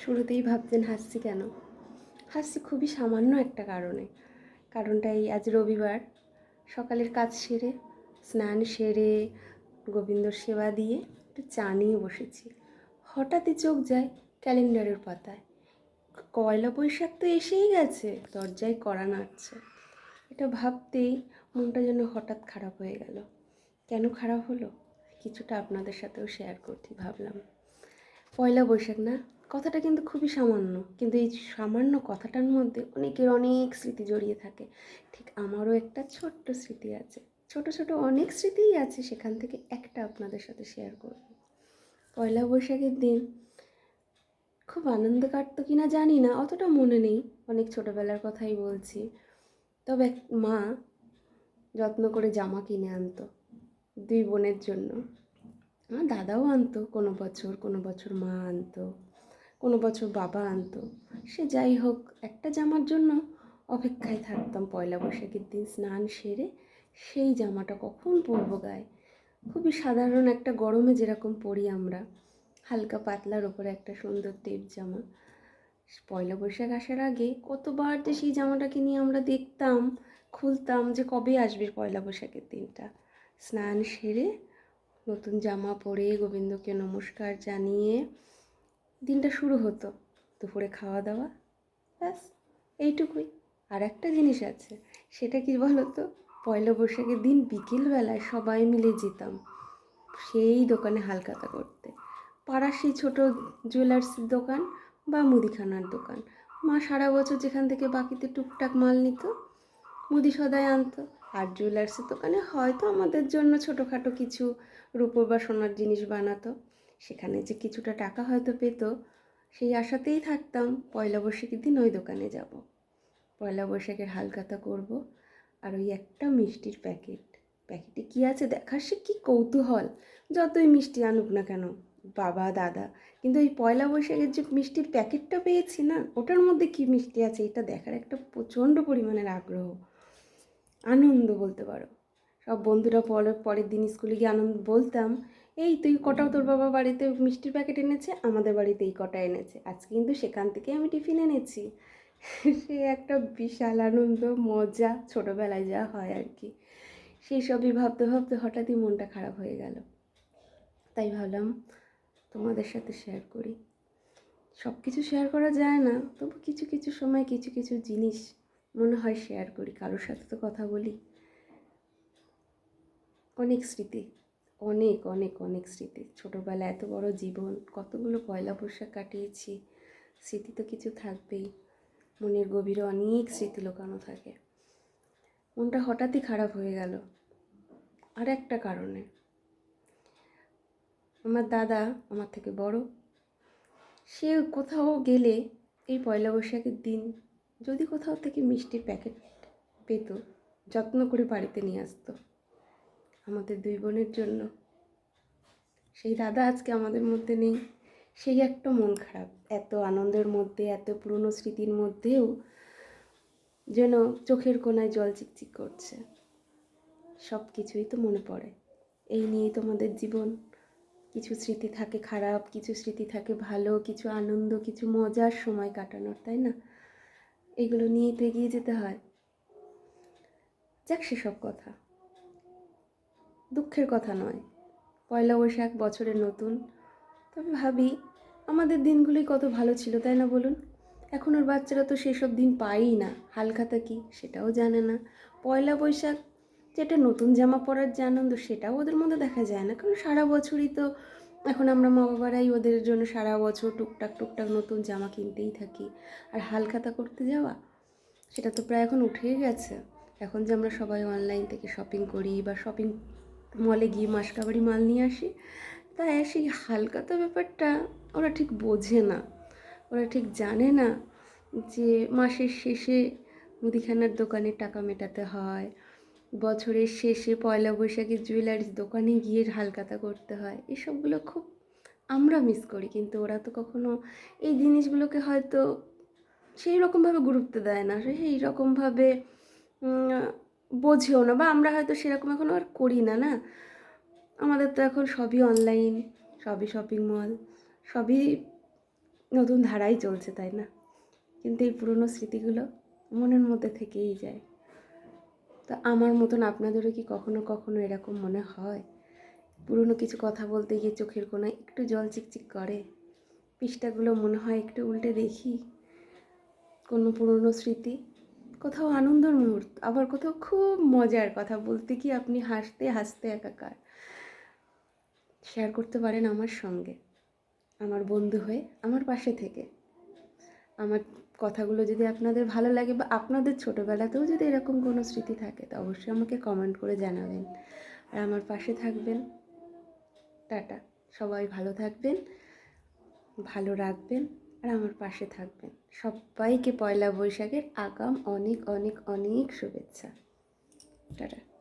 শুরুতেই ভাবছেন হাসছি কেন? হাসছি খুবই সামান্য একটা কারণে। কারণটা এই, আজ রবিবার, সকালের কাজ সেরে, স্নান সেরে, গোবিন্দর সেবা দিয়ে একটু চা নিয়ে বসেছি। হঠাৎই চোখ যায় ক্যালেন্ডারের পাতায়। পয়লা বৈশাখ তো এসেই গেছে, দরজায় কড়া নাড়ছে। এটা ভাবতেই মনটা যেন হঠাৎ খারাপ হয়ে গেল। কেন খারাপ হলো কিছুটা আপনাদের সাথেও শেয়ার করতে ভাবলাম। পয়লা বৈশাখ না, কথাটা কিন্তু খুবই সামান্য, কিন্তু এই সামান্য কথাটার মধ্যে অনেকের অনেক স্মৃতি জড়িয়ে থাকে। ঠিক আমারও একটা ছোট্ট স্মৃতি আছে, ছোট ছোট অনেক স্মৃতিই আছে, সেখান থেকে একটা আপনাদের সাথে শেয়ার করব। পয়লা বৈশাখের দিন খুব আনন্দ কাটতো কিনা জানি না, অতটা মনে নেই, অনেক ছোটোবেলার কথাই বলছি। তবে মা যত্ন করে জামা কিনে আনতো দুই বোনের জন্য। আমার দাদাও আনতো, কোনো বছর মা আনতো, কোনো বছর বাবা আনতো। সে যাই হোক, একটা জামার জন্য অপেক্ষায় থাকতাম পয়লা বৈশাখের দিন স্নান সেরে সেই জামাটা কখন পরবো গায়ে। খুবই সাধারণ একটা গরমে যেরকম পরি আমরা, হালকা পাতলার ওপরে একটা সুন্দর টেপ জামা। পয়লা বৈশাখ আসার আগে কতবার যে সেই জামাটাকে নিয়ে আমরা দেখতাম, খুলতাম যে কবে আসবে পয়লা বৈশাখের দিনটা। স্নান সেরে নতুন জামা পরে গোবিন্দকে নমস্কার জানিয়ে দিনটা শুরু হতো। দুপুরে খাওয়া দাওয়া, ব্যাস এইটুকুই। আর একটা জিনিস আছে, সেটা কি বলো তো, পয়লা বৈশাখের দিন বিকেলবেলায় সবাই মিলে যেতাম সেই দোকানে হালখাতা করতে। পাড়ার সেই ছোটো জুয়েলার্সের দোকান বা মুদিখানার দোকান। মা সারা বছর যেখান থেকে বাকিতে টুকটাক মাল নিত, মুদি সদাই আনতো। আর জুয়েলার্সের দোকানে হয়তো আমাদের জন্য ছোটোখাটো কিছু রূপোর বা সোনার জিনিস বানাতো। সেখানে যে কিছুটা টাকা হয়তো পেত, সেই আশাতেই থাকতাম পয়লা বৈশাখের দিন ওই দোকানে যাব, পয়লা বৈশাখের হালখাতা করব। আর ওই একটা মিষ্টির প্যাকেটে কী আছে দেখার সে কী কৌতূহল। যতই মিষ্টি আনুক না কেন বাবা দাদা, কিন্তু এই পয়লা বৈশাখের যে মিষ্টির প্যাকেটটা পেয়েছি না, ওটার মধ্যে কী মিষ্টি আছে এটা দেখার একটা প্রচণ্ড পরিমাণের আগ্রহ, আনন্দ বলতে পারো। সব বন্ধুরা পরের দিন স্কুলে গিয়ে আনন্দ বলতাম, এই তুই কটাও তোর বাবা বাড়িতে মিষ্টির প্যাকেট এনেছে, আমাদের বাড়িতে এই কটা এনেছে, আজকে কিন্তু সেখান থেকে আমি টিফিন এনেছি। সে একটা বিশাল আনন্দ, মজা, ছোটোবেলায় যা হয় আর কি। সেই সবই ভাবতে ভাবতে হঠাৎই মনটা খারাপ হয়ে গেল। তাই ভাবলাম তোমাদের সাথে শেয়ার করি। সব কিছু শেয়ার করা যায় না, তবু কিছু কিছু সময় কিছু কিছু জিনিস মনে হয় শেয়ার করি, কারোর সাথে তো কথা বলি। অনেক স্মৃতি, অনেক অনেক অনেক স্মৃতি। ছোটোবেলা এত বড় জীবন, কতগুলো পয়লা বৈশাখ কাটিয়েছি, স্মৃতি তো কিছু থাকবেই। মনের গভীরে অনেক স্মৃতি লুকানো থাকে। মনটা হঠাৎই খারাপ হয়ে গেল আর একটা কারণে। আমার দাদা আমার থেকে বড়, সে কোথাও গেলে এই পয়লা বৈশাখের দিন যদি কোথাও থেকে মিষ্টির প্যাকেট পেত, যত্ন করে বাড়িতে নিয়ে আসতো আমাদের দুই বোনের জন্য। সেই দাদা আজকে আমাদের মধ্যে নেই, সেই একটা মন খারাপ। এত আনন্দের মধ্যে, এত পুরনো স্মৃতির মধ্যেও যেন চোখের কোণায় জল চিকচিক করছে। সব কিছুই তো মনে পড়ে, এই নিয়েই তোমাদের জীবন। কিছু স্মৃতি থাকে খারাপ, কিছু স্মৃতি থাকে ভালো, কিছু আনন্দ, কিছু মজার সময় কাটানোর, তাই না? এগুলো নিয়েই তো এগিয়ে যেতে হয়। যাক, সেসব কথা দুঃখের কথা নয়। পয়লা বৈশাখ বছরের নতুন, তবে ভাবি আমাদের দিনগুলোই কত ভালো ছিল, তাই না বলুন? এখনের বাচ্চারা তো সেসব দিন পায়ই না, হালখাতা কি সেটাও জানে না। পয়লা বৈশাখ যেটা নতুন জামা পরার যে আনন্দ, সেটাও ওদের মধ্যে দেখা যায় না, কারণ সারা বছরই তো এখন আমরা মা বাবারাই ওদের জন্য সারা বছর টুকটাক টুকটাক নতুন জামা কিনতেই থাকি। আর হালখাতা করতে যাওয়া, সেটা তো প্রায় এখন উঠেই গেছে। এখন যে আমরা সবাই অনলাইন থেকে শপিং করি বা শপিং মলে গিয়ে মাসকাবারি মাল নিয়ে আসি, তাই সেই হালখাতা ব্যাপারটা ওরা ঠিক বোঝে না, ওরা ঠিক জানে না যে মাসের শেষে মুদিখানার দোকানে টাকা মেটাতে হয়, বছরের শেষে পয়লা বৈশাখে জুয়েলারির দোকানে গিয়ে হালখাতা করতে হয়। এসবগুলো খুব আমরা মিস করি, কিন্তু ওরা তো কখনো এই জিনিসগুলোকে হয়তো সেই রকমভাবে গুরুত্ব দেয় না, সেই রকমভাবে বোঝেও না, বা আমরা হয়তো সেরকম এখন আর করি না। না, আমাদের তো এখন সবই অনলাইন, সবই শপিং মল, সবই নতুন ধারাই চলছে, তাই না? কিন্তু এই পুরনো স্মৃতিগুলো মনের মধ্যে থেকেই যায়। তো আমার মতন আপনাদেরও কি কখনো কখনো এরকম মনে হয়? পুরনো কিছু কথা বলতে গিয়ে চোখের কোণায় একটু জল চিকচিক করে, পৃষ্ঠাগুলো মনে হয় একটু উল্টে দেখি, কোনো পুরনো স্মৃতি, কোথাও আনন্দের মুহূর্ত, আবার কোথাও খুব মজার কথা বলতে কি আপনি হাসতে হাসতে একাকার। শেয়ার করতে পারেন আমার সঙ্গে, আমার বন্ধু হয়ে, আমার পাশে থেকে। আমার কথাগুলো যদি আপনাদের ভালো লাগে বা আপনাদের ছোটোবেলাতেও যদি এরকম কোনো স্মৃতি থাকে, তো অবশ্যই আমাকে কমেন্ট করে জানাবেন আর আমার পাশে থাকবেন। টাটা, সবাই ভালো থাকবেন, ভালো রাখবেন আর আমার পাশে থাকবেন। সবাইকে পয়লা বৈশাখের আগাম অনেক অনেক অনেক শুভেচ্ছা। টাটা।